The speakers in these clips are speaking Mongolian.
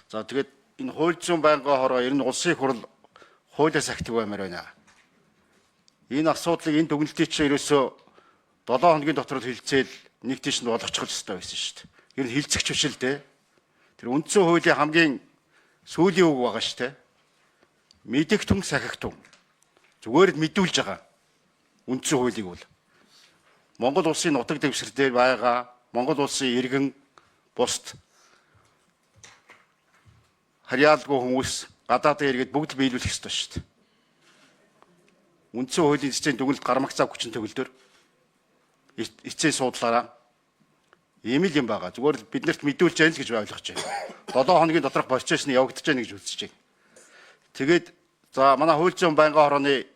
За тэгээд энэ хууль зүйн байнгын хороо ер нь улсын их хурл хуулиас ахдаг баймаар байна. Энэ асуудлыг энэ дүгнэлтийг чинь ерөөсөө 7 хоногийн дотор хилцээл нэг тийш нь болгочих хэрэгтэй байсан шүү дээ. Ер нь хилцэгч биш л дээ. Тэр үндсэн хуулийн хамгийн сүүлийн үг байгаа шүү дээ. Мэдэгтэн сахигтун. Зүгээр л мэдүүлж байгаа. Үндсэн хуулийг бол Монгол улсын нутаг дэвсгэр дээр байгаа Монгол улсын иргэн бусд харьяалгүй хүмүүс гадаадын иргэд бүгд биелүүлэх ёстой шүү дээ. Үндсэн хуулийн эцсийн дүгнэлт гармагцаа хүчин төгөлдөр эцсийн суудлаараа ийм л юм байгаа. Зүгээр л биднэрт мэдүүлж яана л гэж ойлгож байна. 7 хоногийн доторх процесс нь явагдаж байна гэж үзэж байна. Тэгээд за манай хууль зүйн байнгын хорооны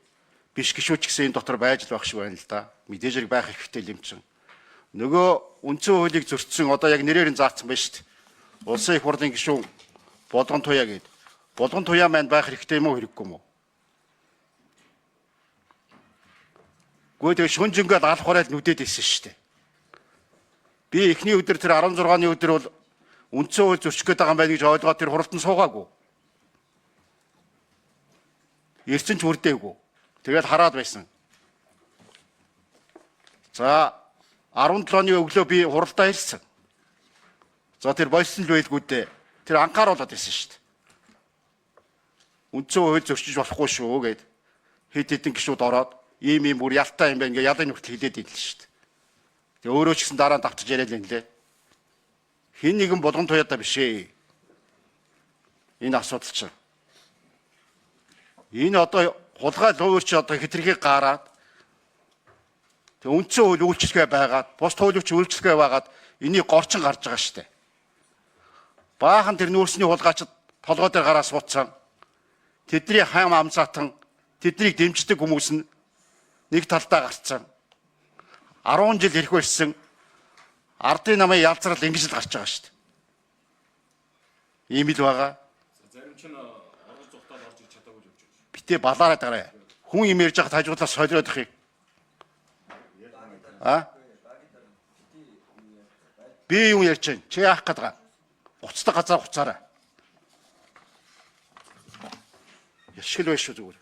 биш гишүүч гэсэн энэ дотор байж л байх шиг байна л да. Мэдээж байх хэрэгтэй юм чинь. Нөгөө үндсэн хуулийг зөрчсөн одоо яг нэрээр нь заасан байна шүү дээ. Улсын их хурлын гишүүн Болгон туяа гээд. Болгон туяа маань байх хэрэгтэй юм уу хэрэггүй юм уу? Гэхдээ шүнжингээд алах хурайл нүдэд ирсэн шүү дээ. Би эхний өдөр тэр 16-ны өдөр бол үндсэн хууль зөрчих гээд байгаа юм байна гэж ойлгоод тэр хуралд нь суугаагүй. Ирсэн ч хүрдээгүй. Тэгээд хараад байсан. За 17-ны өглөө би хуралдаа ирсэн. За тэр бойсон л байлгүй дээ. Тэр анхааруулад ирсэн шүү дээ. Үндсэн хууль зөрчиж болохгүй шүү гэд хэд хэдэн гишүүд ороод ийм бүр ялтай юм байна гэ ялын хүртэл хилээд ийлээ шүү дээ. Тэгээ өөрөө ч гэсэн дараа нь давтаж яриад байна лээ. Хин нэгэн болгон туяатаа биш ээ. Энэ асуудал чинь. Энэ одоо хулгай луур чи одоо хитрхийг гараад тэг үндсэн хууль үйлчлэгээ байгаад бус хууль үйлчлэгээ байгаад энийг горчин гарч байгаа шүү дээ. Баахан тэр нүүрсний хулгайчид толгой дээр гараа суудсан. Тэдний хам амсаатан тэднийг дэмждэг хүмүүс нь нэг талдаа гарцсан. 10 жил ирэх байсан ардын намын ялцрал ингэж л гарч байгаа шүү дээ. Ийм л байгаа. Зарим ч орон зугтаад орж иж чадаагүй гэж байна. Битээ балаараад гараа. Хүн юм ярьж байгаа хажуудлаа солиод ахыг. Би юу ярьж байна? Чи яах гээд байгаа? Уцтай газар хуцаарай. Яшгил байж шүү зүгээр.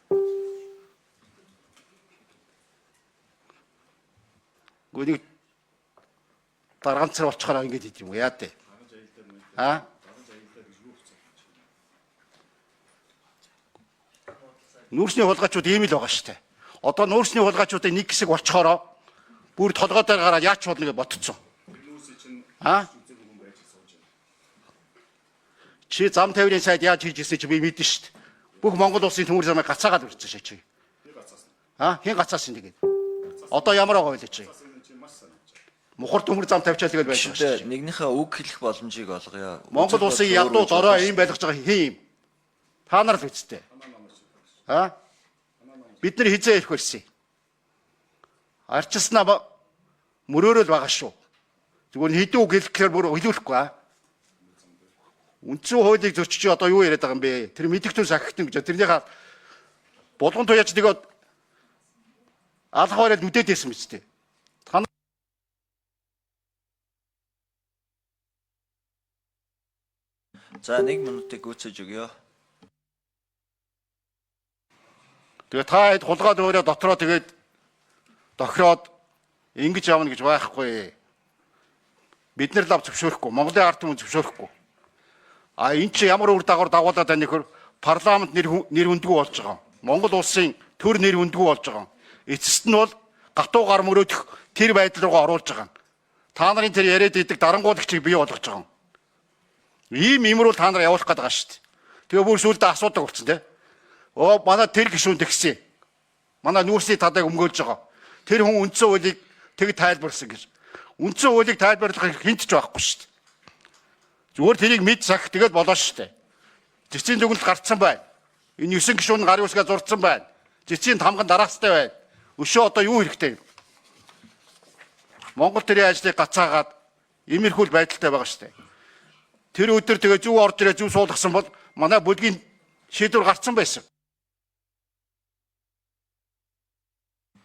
Гүнийг дарганцар болчихороо ингэж идэв юм яа дээ. Нүүрсний хулгайчууд ийм л байгаа шүү дээ. Одоо нүүрсний хулгайчуудын нэг хэсэг болчихороо бүр толгой дээр гараад яач болно гэж ботцсон. Чи зам тавирын сайд яаж хийж ирсэн чи би мэднэ шүү дээ. Бүх Монгол улсын төмөр замыг гацаагаад үрцсэн шээ чи. Хин гацаасан тэгээд. Одоо ямар байгаа вэ чи? Мухар төмөр зам тавьчаал тэгэл байж байгаа шүү. Нэгнийхээ үг хэлэх боломжийг олгоё. Монгол улсын ядуу дорой ийм байлгаж байгаа хин юм. Та нар л үсттэй. Бид нар хизээ ирэх байсан. Арчилснаа мөрөөрөл байгаа шүү. Зүгээр хэдэн үг хэлэх гэхээр бүр хэлүүлэхгүй. Үндсэн хуулийг зөрчиж одоо юу яриад байгаа юм бэ? Тэр мэдэгтэн сахигтэн гэж тэрнийхээ болгон туяач тэгээд алах байраад нүдэд ирсэн биз дээ. За 1 минутыг гүйцэж өгье. Тэгээ та хэд хулгай өөрөө дотроо тэгээд дохироод ингэж явна гэж байхгүй. Бид нар лав зөвшөөрөхгүй, Монголын ард түмэн зөвшөөрөхгүй. Энд чи ямар үр дагавар дагуулад байна нөхөр парламент нэр хүндгүй болж байгаа. Монгол улсын төр нэр хүндгүй болж байгаа. Эцэст нь бол гатуу гар мөрөөдөх тэр байдал руугаа оруулж байгаа. Та нарын тэр яриад идэг дарангуулагчийг бий болгож байгаа. Ийм юмруу та нар явуулах гээд байгаа шүү дээ. Тэгээ бүр сүулдэ асуудаг болсон те. Манай тэр гишүүн тэгсэн. Манай нүүрсний тадаг өмгөөлж байгаа. Тэр хүн үндсэн хуулийг тэг тайлбарсан гэж. Үндсэн хуулийг тайлбарлах хинт ч байхгүй шүү дээ. Зүгээр тэрийг мэд сах тэгээд болоо шүү дээ. Цэцгийн дүгнэлт гарцсан байна. Энэ 9 гишүүн гарын үсгээ зурцсан байна. Цэцгийн тамган дараацтай байна. Өшөө одоо юу хэрэгтэй юм? Монгол төрийн ажлыг гацаагаад иймэрхүү байдалтай байгаа шүү дээ. Тэр өдөр тэгээ зөв орж ирээ зөв суулгасан бол манай бүлгийн шийдвэр гарцсан байсан.